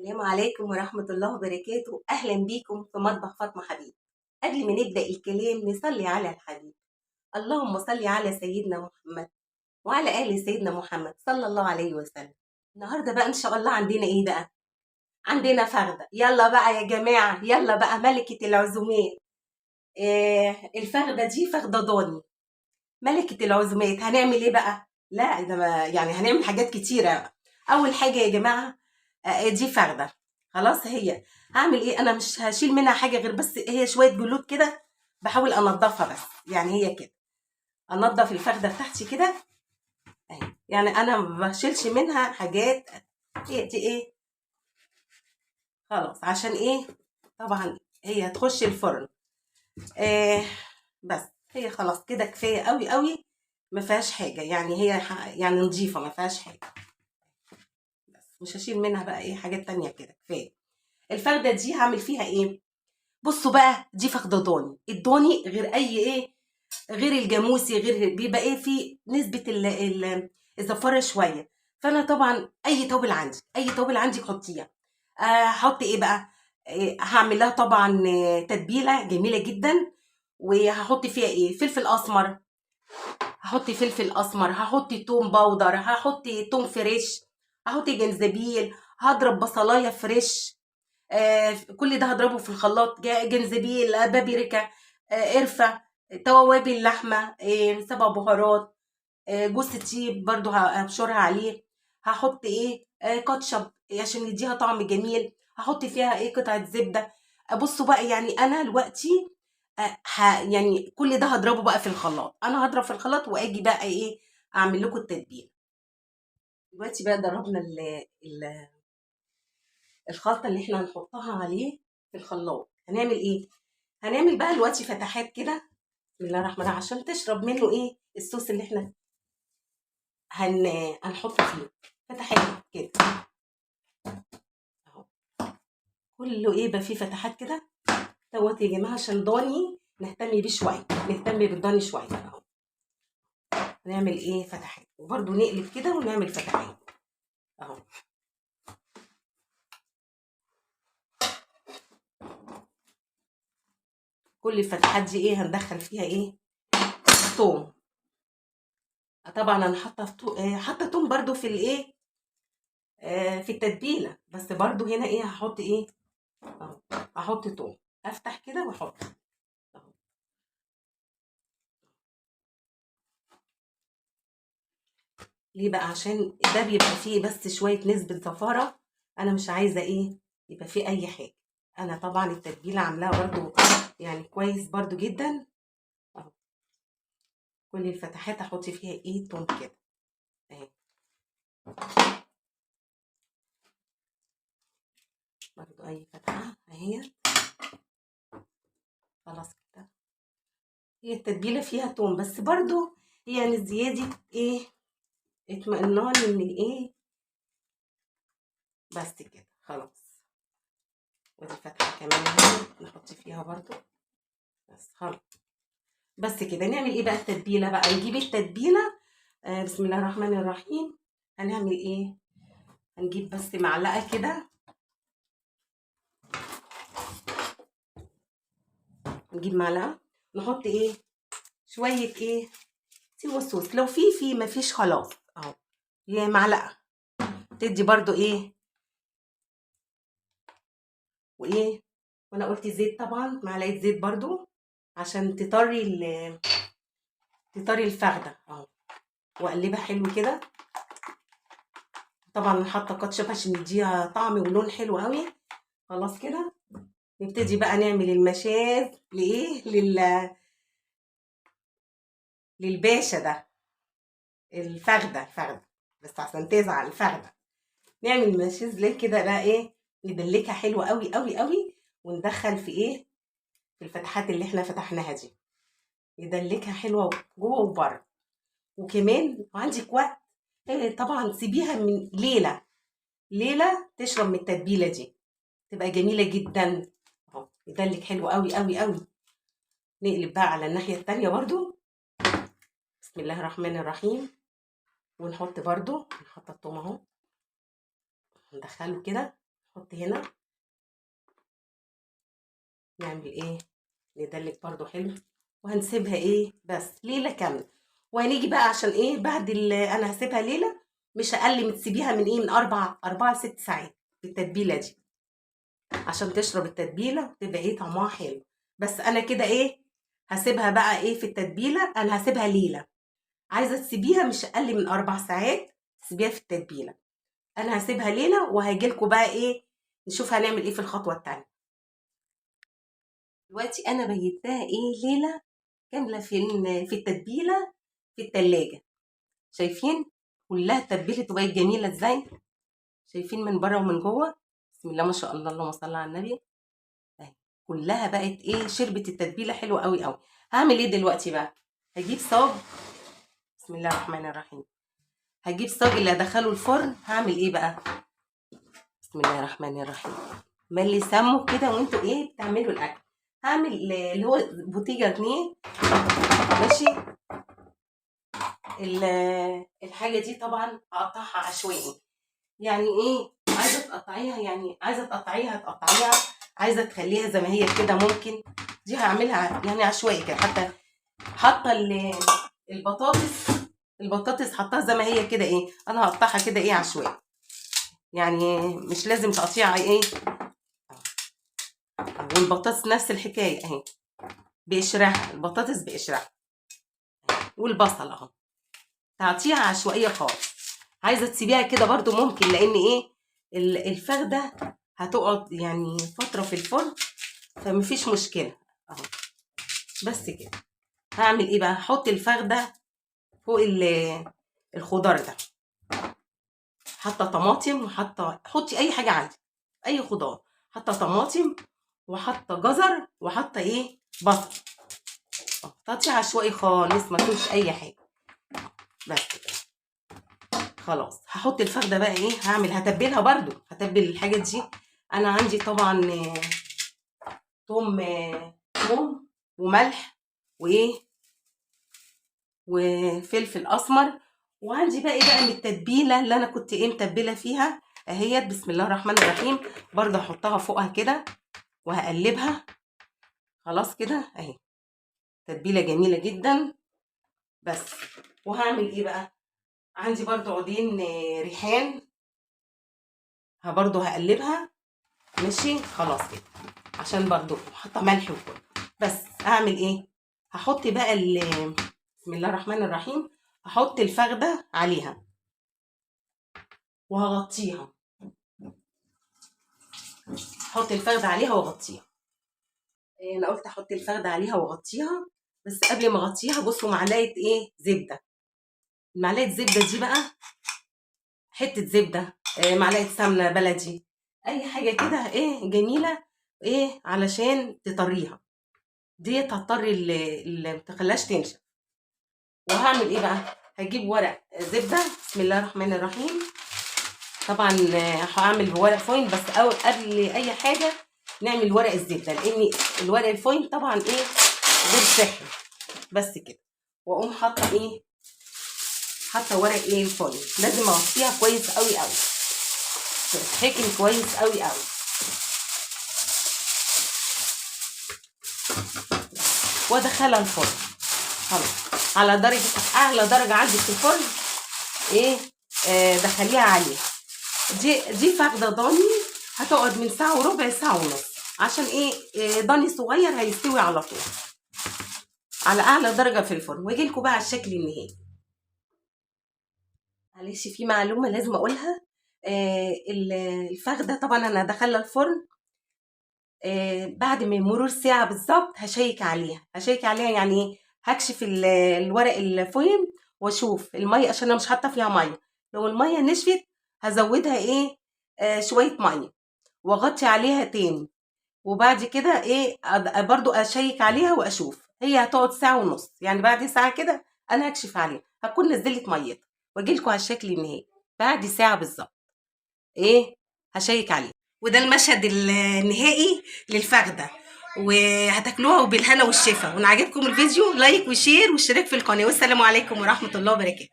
السلام عليكم ورحمة الله وبركاته. أهلا بيكم في مطبخ فاطمة حبيب. قبل ما نبدأ الكلام نصلي على الحبيب. اللهم صل على سيدنا محمد وعلى آل سيدنا محمد صلى الله عليه وسلم. النهاردة بقى إن شاء الله عندنا إيه بقى؟ عندنا فخدة. يلا بقى يا جماعة، يلا بقى ملكة العزومات. الفخدة دي فخدة ضاني ملكة العزومات. هنعمل إيه بقى؟ لا ده يعني هنعمل حاجات كتيرة. أول حاجة يا جماعة، دي فخدة. خلاص، هي هعمل ايه؟ انا مش هشيل منها حاجه غير بس هي شويه جلود كده، بحاول انضفها بس. يعني هي كده انضف الفخده بتاعتي كده اهي. يعني انا ما بشيلش منها حاجات. هي دي ايه؟ خلاص. عشان ايه؟ طبعا هي هتخش الفرن. آه بس هي خلاص كده كفايه قوي قوي، ما فيهاش حاجه. يعني هي يعني نظيفه، ما فيهاش حاجه. بس مش هشيل منها بقى ايه حاجات تانية كده، كفايه. الفخده دي هعمل فيها ايه؟ بصوا بقى، دي فخده ضاني. الضاني غير اي ايه، غير الجاموسي، غير بيبقى ايه في نسبه الزفاره شويه. فانا طبعا اي توابل عندي، اي توابل عندك حطيها. هحط ايه بقى؟ هعمل لها طبعا تتبيله جميله جدا. وهحط فيها ايه؟ فلفل اسمر. هحط فلفل اسمر، هحط توم باودر، هحط توم فريش، هحط جنزبيل، هضرب بصلايه فريش. كل ده هضربه في الخلاط. جنزبيل، بابريكا، قرفة، توابل لحمة، 7 بهارات، جوز الطيب برضو هبشرها عليه. هحط ايه؟ كاتشب عشان يديها طعم جميل. هحط فيها ايه؟ قطعة زبدة. بصوا بقى، يعني انا دلوقتي يعني كل ده هضربه بقى في الخلاط. انا هضرب في الخلاط واجي بقى ايه اعمل لكم التتبيل. دلوقتي بقى ضربنا الخلطة اللي احنا هنحطها عليه في الخلاط. هنعمل ايه؟ هنعمل بقى دلوقتي فتحات كده. بسم الله الرحمن الرحيم. عشان تشرب منه ايه الصوص اللي احنا هنحطه فيه. فتحات كده اهو، كله ايه بقى فيه فتحات كده. دوت يا جماعه عشان ضاني نهتم بيه شويه، نهتم بالضاني شويه اهو. هنعمل ايه؟ فتحات. وبرده نقلب كده ونعمل فتحات اهو. كل الفتحات دي ايه هندخل فيها ايه؟ توم. طبعا انا حاطه توم برده في الايه، في التتبيله. بس برضو هنا ايه هحط ايه اهو، هحط توم. افتح كده واحط اهو. ليه بقى؟ عشان ده بيبقى فيه بس شويه نسبه زفاره. انا مش عايزه ايه يبقى فيه اي حاجه. انا طبعا التتبيله عاملاها برضو يعني كويس برضو جدا اهو. كل الفتحات احط فيها ايه توم كده اهي. برضو اي فتحه اهي. خلاص كده. هي التتبيله فيها توم بس برضو يعني زياده ايه اطمئنان ان ايه. بس كده خلاص. ودي فتحه كمان اهي نحط فيها برضو. بس خلاص. بس كده. نعمل ايه بقى التتبيله بقى؟ نجيب التتبيله. بسم الله الرحمن الرحيم. هنعمل ايه؟ هنجيب بس معلقه كده. نجيب معلقه نحط ايه شويه ايه سوى صوص. لو في ما فيش خلاص اهو. هي معلقه تدي برضو ايه وايه. وانا قلت زيت طبعا، معلقه زيت برضو عشان تطري الفخده اهو. واقلبها حلو كده. طبعا حاطه كاتشب عشان يديها طعم ولون حلو قوي. خلاص كده. نبتدي بقى نعمل المشاز لايه للباشا ده. الفخده بس عشان تزعل الفخده. نعمل مشاز ليه كده بقى ايه، ندلكها حلوه قوي قوي قوي. وندخل في ايه، في الفتحات اللي احنا فتحناها دي. ندلكها حلوه جوه وبره. وكمان عندك وقت طبعا سيبيها من ليله تشرب من التتبيله دي، تبقى جميله جدا اهو. يدلك حلو قوي قوي قوي. نقلب بقى على الناحيه التانيه برضو. بسم الله الرحمن الرحيم. ونحط برضو، نحط الثوم اهو، ندخله كده نحط هنا، نعمل ايه، ندلك برضو حلو، وهنسيبها ايه بس ليله كامله. وهنيجي بقى عشان ايه بعد انا هسيبها ليله، مش اقل من تسيبيها من ايه، من 4 ل6 ساعات بالتتبيله دي، عشان تشرب التتبيله وتبقى ايه طعمها حلو. بس انا كده ايه هسيبها بقى ايه في التتبيله، انا هسيبها ليله. عايزه تسيبيها مش اقل من 4 ساعات، تسيبيها في التتبيله. انا هسيبها ليله وهجيلكوا بقى ايه نشوف هنعمل ايه في الخطوه التانيه. دلوقتي انا بيتها ايه ليله كامله في التتبيله في التلاجة. شايفين كلها اتبلت وبقت جميله ازاي، شايفين من بره ومن جوه، بسم الله ما شاء الله، اللهم صل على النبي. اهي كلها بقت ايه شربت التتبيله حلوه قوي قوي. هعمل ايه دلوقتي بقى، هجيب صاج، بسم الله الرحمن الرحيم، هجيب صاج اللي هدخله الفرن. هعمل ايه بقى، بسم الله الرحمن الرحيم، ملي سمه كده وانتوا ايه بتعملوا الاكل. هعمل اللي هو بوتيجا جنيه، ماشي. الحاجه دي طبعا هقطعها عشوائي، يعني ايه عايزه تقطعيها، يعني عايزه تقطعيها تقطعيها، عايزه تخليها زي ما هي كده ممكن. دي هعملها يعني عشوائي كده، حتى حاطه البطاطس حطها زي ما هي كده، ايه انا هقطعها كده ايه عشوائي، يعني مش لازم تقطيع ايه. والبطاطس نفس الحكايه اهي، بقشرها، البطاطس بقشرها، والبصل اهو تقطيعها عشوائيه خالص. عايزه تسيبيها كده برضو ممكن، لان ايه الفخده هتقعد يعني فتره في الفرن، فمفيش مشكله اهو. بس كده هعمل ايه بقى، هحط الفخده فوق الخضار ده، حاطه طماطم وحاطه، حطي اي حاجه عندك، اي خضار، حاطه طماطم وحاطه جزر وحاطه ايه بصل، تقطيع عشوائي خالص ما فيهوش اي حاجه. بس كده خلاص. هحط الفخده بقى ايه، هتبلها برضو، هتبل الحاجه دي. انا عندي طبعا توم وملح وايه وفلفل اسمر. وعندي بقى ايه بقى من التتبيله اللي انا كنت ايه متبله فيها اهيت، بسم الله الرحمن الرحيم، برضه هحطها فوقها كده وهقلبها. خلاص كده اهي تتبيله جميله جدا. بس وهعمل ايه بقى، عندي برضه عودين ريحان، برضه هقلبها. ماشي خلاص كده، عشان برضه حاطه ملح وكل. بس هعمل ايه، هحط بقى بسم الله الرحمن الرحيم، هحط الفخده عليها وهغطيها، احط الفخده عليها واغطيها. انا قلت احط الفخده عليها واغطيها، بس قبل ما اغطيها بصوا معلقه ايه زبده. معلقه زبده دي بقى حته زبده، معلقه سمنه بلدي، اي حاجه كده ايه جميله، ايه علشان تطريها، ديت هتطري اللي متخليهاش تنشف. وهعمل ايه بقى، هجيب ورق زبده، بسم الله الرحمن الرحيم. طبعا هعمل بورق فويل، بس قبل اي حاجه نعمل ورق الزبده، لان الورق الفويل طبعا ايه غير صحي. بس كده، واقوم حاطه ايه، حاطه ورق ايه الفويل، لازم اغطيها كويس قوي قوي، تتحكم كويس قوي قوي. وادخلها الفرن خلاص على درجه اعلى درجه عندك في الفرن، ايه دخليها عليها. دي فخده ضاني هتقعد من ساعه وربع ساعه ونص، عشان ايه ضاني صغير هيستوي على طول على اعلى درجه في الفرن. واجي لكم بقى على الشكل النهائي. معلش في معلومه لازم اقولها، الفخده طبعا انا هدخلها الفرن بعد من مرور ساعه بالظبط، هشيك عليها يعني ايه، هكشف الورق الفويل واشوف الميه، عشان انا مش حاطه فيها ميه. لو الميه نشفت هزودها ايه شويه ميه واغطي عليها تاني، وبعد كده ايه برضو اشيك عليها واشوف هي هتقعد ساعه ونص. يعني بعد ساعه كده انا هكشف عليها، هكون نزلت ميتها واجي لكم على الشكل النهائي بعد ساعه بالظبط، ايه هشيك عليه. وده المشهد النهائي للفخده، وهتاكلوها وبالهنا والشفا. وان عجبكم الفيديو لايك وشير واشتراك في القناه، والسلام عليكم ورحمه الله وبركاته.